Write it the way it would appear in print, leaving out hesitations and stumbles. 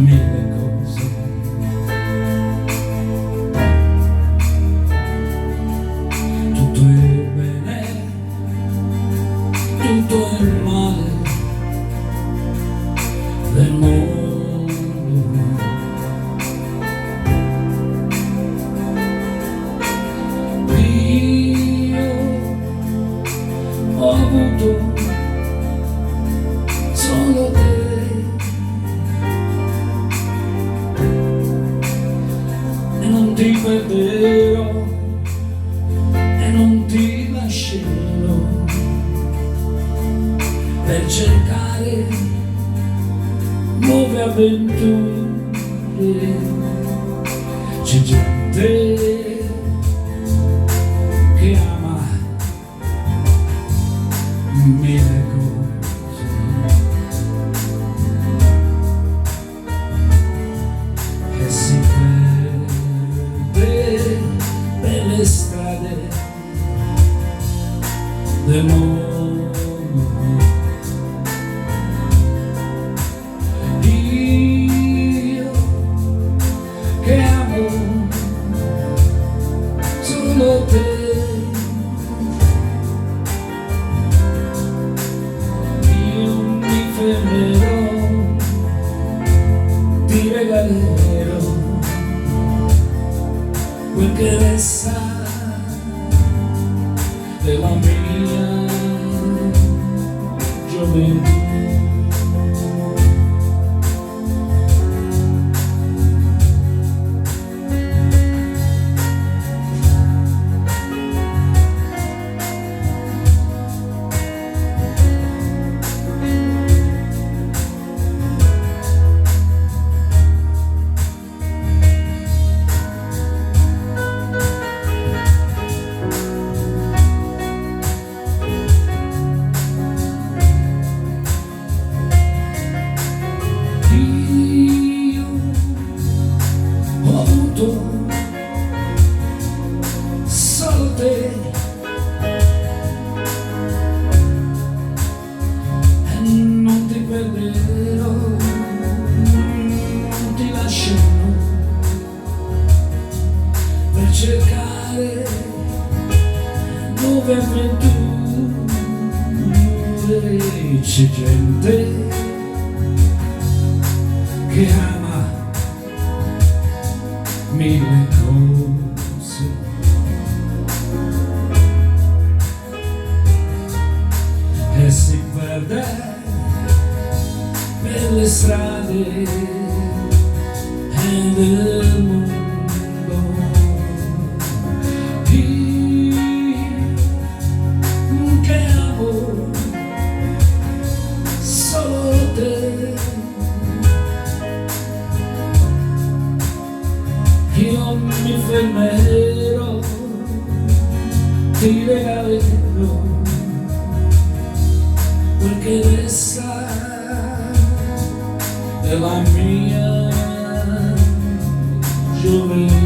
mille cose. Tutto è bene, tutto è male del mondo. Io ho avuto solo te e non ti perderò e non ti lascerò per cercare nuove avventure. C'è gente che ama mille cose e si perde per le strade del mondo. Io che amo solo te, ti regalerò quel che resta della mia gioventù. Solo te e non ti perderò, non ti lascerò per cercare nuove avventure. C'è gente che ama mille cose e si perde per le strade del mondo. Io che amo solo te, io mi fermerò, ti regalerò quel che resta della mia gioventù.